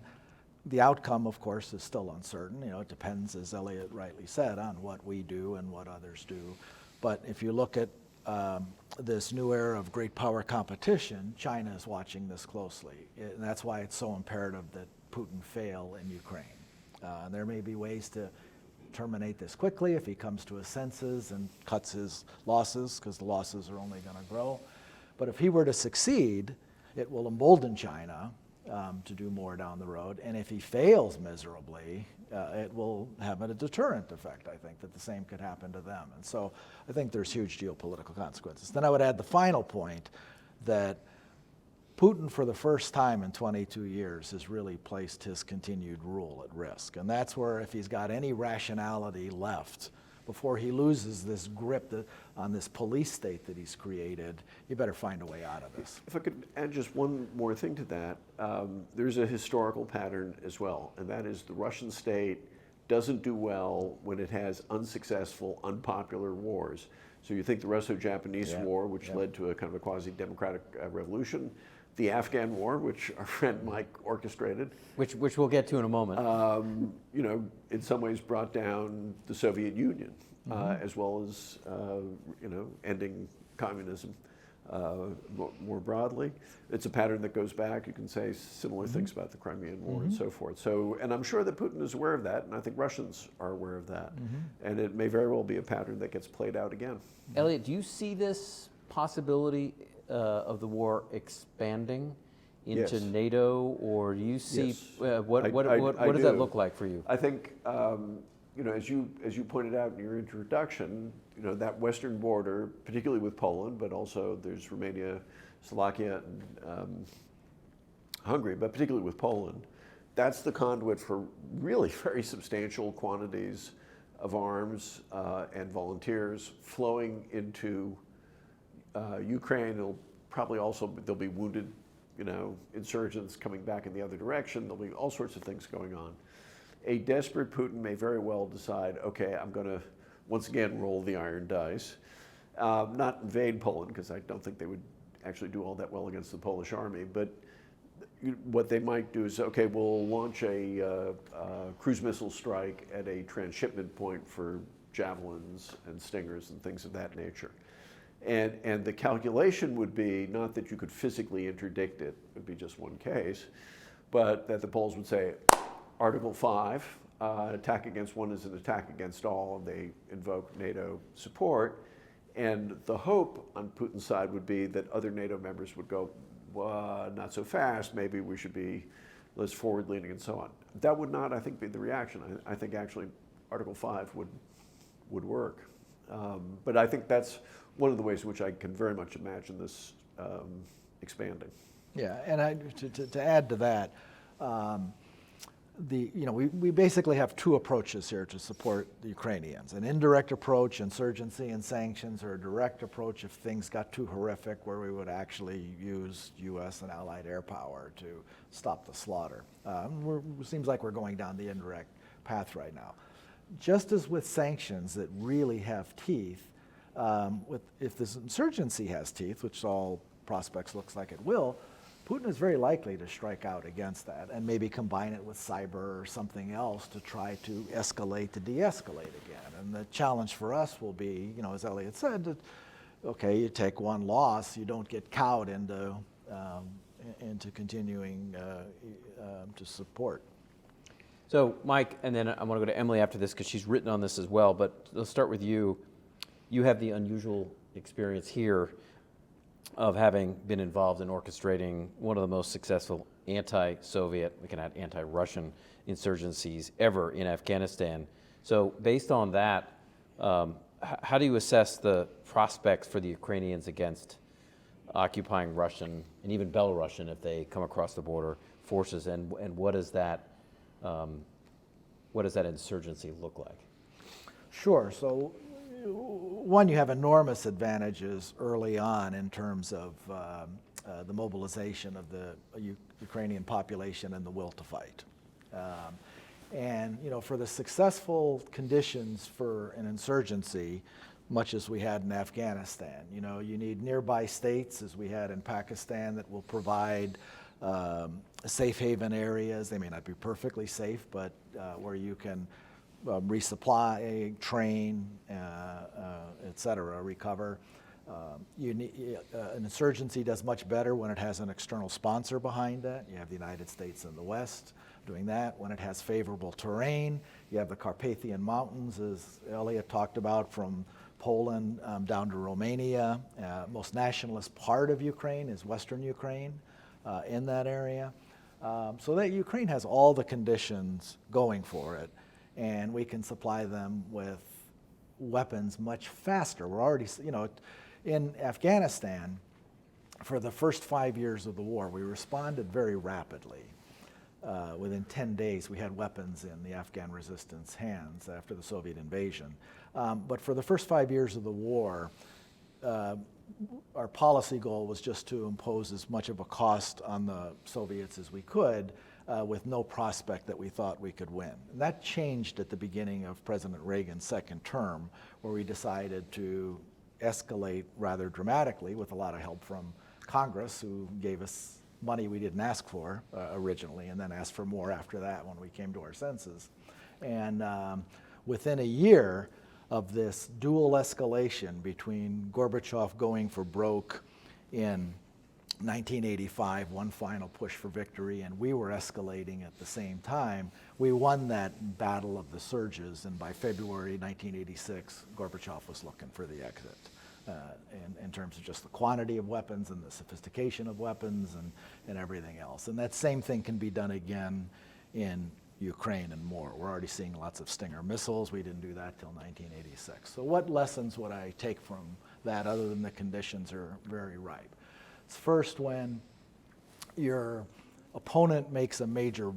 the outcome, of course, is still uncertain. It depends, as Eliot rightly said, on what we do and what others do. But if you look at this new era of great power competition, China is watching this closely. And that's why it's so imperative that Putin fail in Ukraine. There may be ways to terminate this quickly if he comes to his senses and cuts his losses, because the losses are only going to grow. But if he were to succeed, it will embolden China to do more down the road. And if he fails miserably, it will have a deterrent effect, I think, that the same could happen to them. And so I think there's huge geopolitical consequences. Then I would add the final point that Putin, for the first time in 22 years, has really placed his continued rule at risk. And that's where, if he's got any rationality left, before he loses this grip on this police state that he's created, you better find a way out of this. If I could add just one more thing to that, there's a historical pattern as well, and that is the Russian state doesn't do well when it has unsuccessful, unpopular wars. So you think the Russo-Japanese War, which led to a kind of a quasi-democratic revolution, the Afghan War, which our friend Mike orchestrated, which we'll get to in a moment. In some ways brought down the Soviet Union, as well as ending communism more broadly. It's a pattern that goes back. You can say similar things about the Crimean War and so forth. So, and I'm sure that Putin is aware of that, and I think Russians are aware of that. And it may very well be a pattern that gets played out again. Eliot, do you see this possibility of the war expanding into Yes. NATO, or do you see Yes. what I does that do. look like for you? I think, you know, as you pointed out in your introduction, you know, that western border, particularly with Poland, but also there's Romania, Slovakia, and Hungary, but particularly with Poland, that's the conduit for really very substantial quantities of arms and volunteers flowing into Ukraine. It'll probably also, there'll be wounded, you know, insurgents coming back in the other direction. There'll be all sorts of things going on. A desperate Putin may very well decide, okay, I'm going to once again roll the iron dice, not invade Poland, because I don't think they would actually do all that well against the Polish army, but what they might do is, okay, we'll launch a cruise missile strike at a transshipment point for javelins and stingers and things of that nature. And the calculation would be not that you could physically interdict it, it would be just one case, but that the Poles would say, Article 5, attack against one is an attack against all, and they invoke NATO support. And the hope on Putin's side would be that other NATO members would go, not so fast, maybe we should be less forward-leaning and so on. That would not, I think, be the reaction. I think actually Article 5 would work. But I think that's one of the ways in which I can very much imagine this expanding. Yeah, and to add to that, we basically have two approaches here to support the Ukrainians: an indirect approach, insurgency and sanctions, or a direct approach if things got too horrific, where we would actually use U.S. and allied air power to stop the slaughter. It seems like we're going down the indirect path right now. Just as with sanctions that really have teeth, if this insurgency has teeth, which all prospects looks like it will, Putin is very likely to strike out against that and maybe combine it with cyber or something else to try to escalate to de-escalate again. And the challenge for us will be, you know, as Eliot said, that, okay, you take one loss, you don't get cowed into continuing to support. So, Mike, and then I want to go to Emily after this because she's written on this as well, but let's start with you. You have the unusual experience here of having been involved in orchestrating one of the most successful anti-Soviet, we can add anti-Russian insurgencies ever in Afghanistan. So based on that, how do you assess the prospects for the Ukrainians against occupying Russian and even Belarusian, if they come across the border, forces, and what does that insurgency look like? Sure. So, one, you have enormous advantages early on in terms of the mobilization of the Ukrainian population and the will to fight. And you know, for the successful conditions for an insurgency, much as we had in Afghanistan, you know, you need nearby states, as we had in Pakistan, that will provide safe haven areas. They may not be perfectly safe, but where you can resupply, train, et cetera, recover. An insurgency does much better when it has an external sponsor behind it. You have the United States and the West doing that. When it has favorable terrain, you have the Carpathian Mountains, as Eliot talked about, from Poland down to Romania. Most nationalist part of Ukraine is Western Ukraine in that area. So that Ukraine has all the conditions going for it, and we can supply them with weapons much faster. We're already, you know, in Afghanistan, for the first 5 years of the war, we responded very rapidly. Within 10 days, we had weapons in the Afghan resistance hands after the Soviet invasion. But for the first 5 years of the war, our policy goal was just to impose as much of a cost on the Soviets as we could, with no prospect that we thought we could win. And that changed at the beginning of President Reagan's second term, where we decided to escalate rather dramatically with a lot of help from Congress, who gave us money we didn't ask for originally, and then asked for more after that when we came to our senses. And within a year of this dual escalation between Gorbachev going for broke in 1985, one final push for victory, and we were escalating at the same time. We won that battle of the surges, and by February 1986, Gorbachev was looking for the exit in terms of just the quantity of weapons and the sophistication of weapons and everything else. And that same thing can be done again in Ukraine and more. We're already seeing lots of Stinger missiles. We didn't do that till 1986. So what lessons would I take from that other than the conditions are very ripe? First, when your opponent makes a major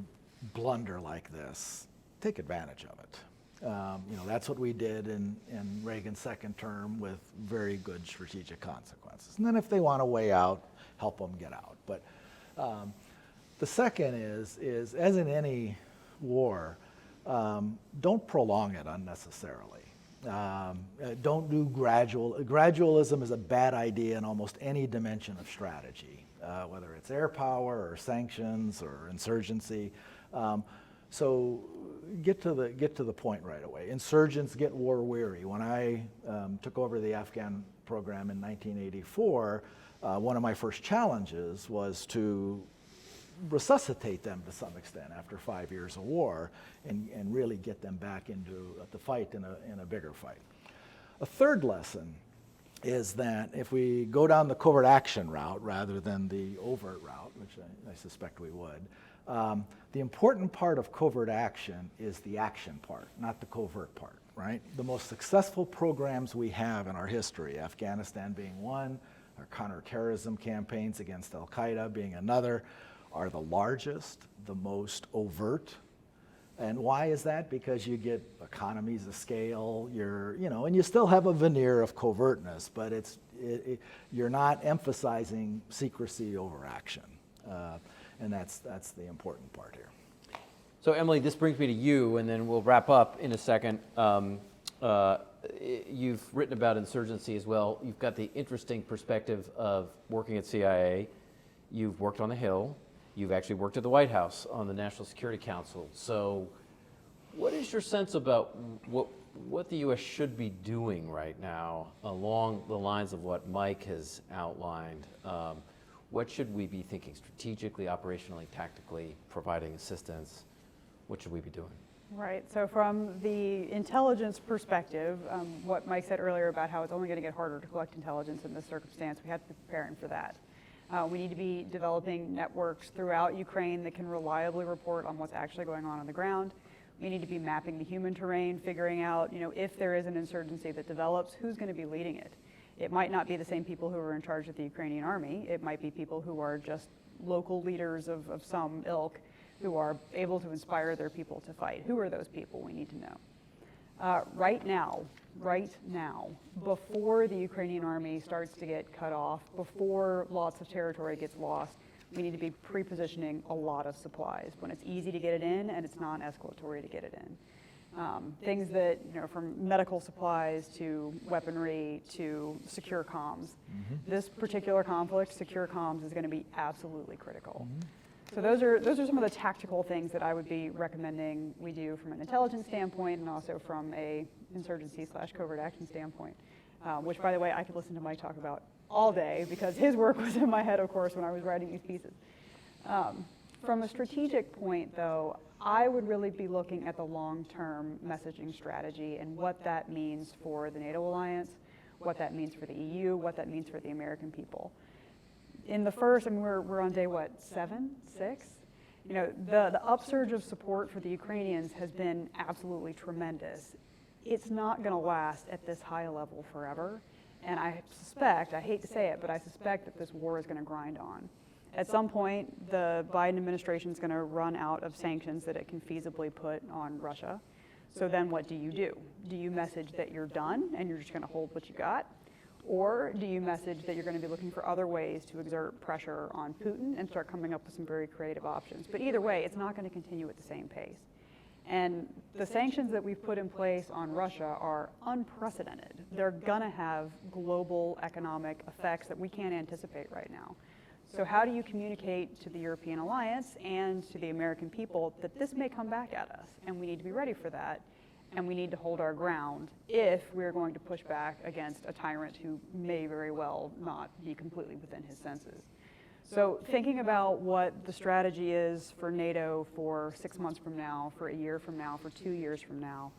blunder like this, take advantage of it. That's what we did in Reagan's second term with very good strategic consequences. And then if they want a way out, help them get out. But the second is as in any war, don't prolong it unnecessarily. Don't do gradualism is a bad idea in almost any dimension of strategy, whether it's air power or sanctions or insurgency. So get to the point right away. Insurgents get war weary. When I took over the Afghan program in 1984, one of my first challenges was to resuscitate them to some extent after 5 years of war and really get them back into the fight in a bigger fight. A third lesson is that if we go down the covert action route rather than the overt route, which I suspect we would, the important part of covert action is the action part, not the covert part, right? The most successful programs we have in our history, Afghanistan being one, our counterterrorism campaigns against Al-Qaeda being another, are the largest, the most overt. And why is that? Because you get economies of scale, and you still have a veneer of covertness, but you're not emphasizing secrecy over action. And that's the important part here. So Emily, this brings me to you, and then we'll wrap up in a second. You've written about insurgency as well. You've got the interesting perspective of working at CIA. You've worked on the Hill. You've actually worked at the White House on the National Security Council. So what is your sense about what the U.S. should be doing right now along the lines of what Mike has outlined? What should we be thinking strategically, operationally, tactically, providing assistance? What should we be doing? Right, so from the intelligence perspective, what Mike said earlier about how it's only going to get harder to collect intelligence in this circumstance, we have to be preparing for that. We need to be developing networks throughout Ukraine that can reliably report on what's actually going on the ground. We need to be mapping the human terrain, figuring out, if there is an insurgency that develops, who's going to be leading it. It might not be the same people who are in charge of the Ukrainian army. It might be people who are just local leaders of some ilk who are able to inspire their people to fight. Who are those people? We need to know. Right now, before the Ukrainian army starts to get cut off, before lots of territory gets lost, we need to be pre-positioning a lot of supplies when it's easy to get it in and it's non-escalatory to get it in. Things that, from medical supplies to weaponry to secure comms. Mm-hmm. This particular conflict, secure comms is going to be absolutely critical. Mm-hmm. So those are some of the tactical things that I would be recommending we do from an intelligence standpoint and also from a insurgency/covert action standpoint, which, by the way, I could listen to Mike talk about all day because his work was in my head, of course, when I was writing these pieces. From a strategic point, though, I would really be looking at the long-term messaging strategy and what that means for the NATO alliance, what that means for the EU, what that means for the American people. In the first, we're on day, 7, 6? The upsurge of support for the Ukrainians has been absolutely tremendous. It's not going to last at this high level forever. And I suspect, I hate to say it, but I suspect that this war is going to grind on. At some point, the Biden administration is going to run out of sanctions that it can feasibly put on Russia. So then what do? Do you message that you're done and you're just going to hold what you got? Or do you message that you're going to be looking for other ways to exert pressure on Putin and start coming up with some very creative options? But either way, it's not going to continue at the same pace. And the sanctions that we've put in place on Russia are unprecedented. They're going to have global economic effects that we can't anticipate right now. So how do you communicate to the European alliance and to the American people that this may come back at us, and we need to be ready for that? and we need to hold our ground if we're going to push back against a tyrant who may very well not be completely within his senses. So thinking about what the strategy is for NATO for 6 months from now, for a year from now, for 2 years from now,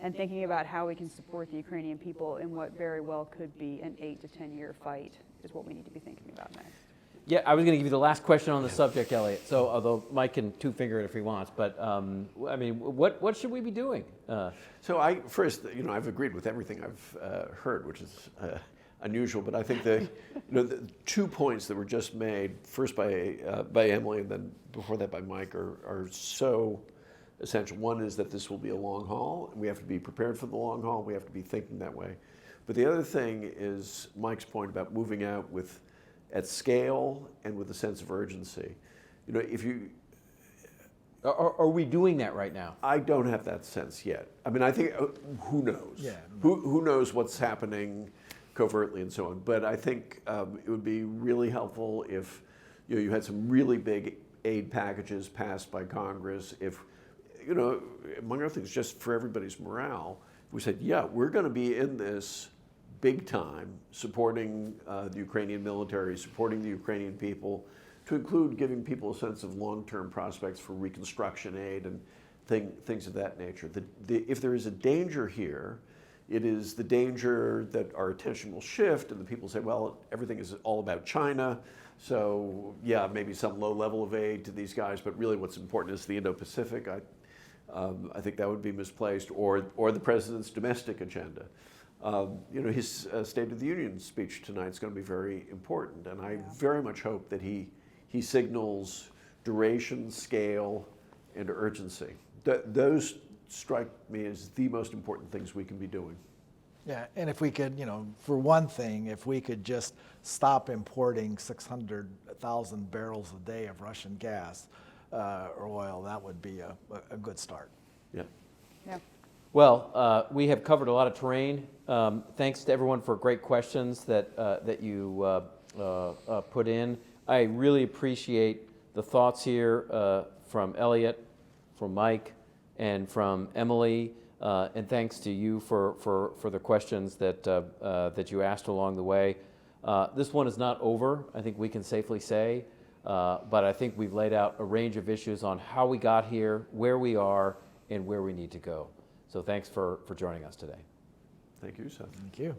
and thinking about how we can support the Ukrainian people in what very well could be an 8 to 10 year fight is what we need to be thinking about next. Yeah, I was going to give you the last question on the subject, Eliot. So, although Mike can two-finger it if he wants, but I mean, what should we be doing? So I've agreed with everything I've heard, which is unusual. But I think the 2 points that were just made, first by Emily and then before that by Mike, are so essential. One is that this will be a long haul, and we have to be prepared for the long haul. We have to be thinking that way. But the other thing is Mike's point about moving out at scale and with a sense of urgency. If you Are we doing that right now? I don't have that sense yet. I mean, I think who knows? Yeah. Who knows what's happening covertly and so on. But I think it would be really helpful if you had some really big aid packages passed by Congress. If among other things, just for everybody's morale, we said, yeah, we're going to be in this big time, supporting the Ukrainian military, supporting the Ukrainian people, to include giving people a sense of long-term prospects for reconstruction aid and things of that nature. If there is a danger here, it is the danger that our attention will shift and the people say, well, everything is all about China, so yeah, maybe some low level of aid to these guys, but really what's important is the Indo-Pacific. I think that would be misplaced, or the president's domestic agenda. His State of the Union speech tonight is going to be very important, and I very much hope that he signals duration, scale, and urgency. Those strike me as the most important things we can be doing. Yeah, and if we could, for one thing, if we could just stop importing 600,000 barrels a day of Russian gas or oil, that would be a good start. Yeah. Yeah. Well, we have covered a lot of terrain. Thanks to everyone for great questions that you put in. I really appreciate the thoughts here from Eliot, from Mike, and from Emily. And thanks to you for the questions that you asked along the way. This one is not over, I think we can safely say, but I think we've laid out a range of issues on how we got here, where we are, and where we need to go. So thanks for joining us today. Thank you, Seth. Thank you.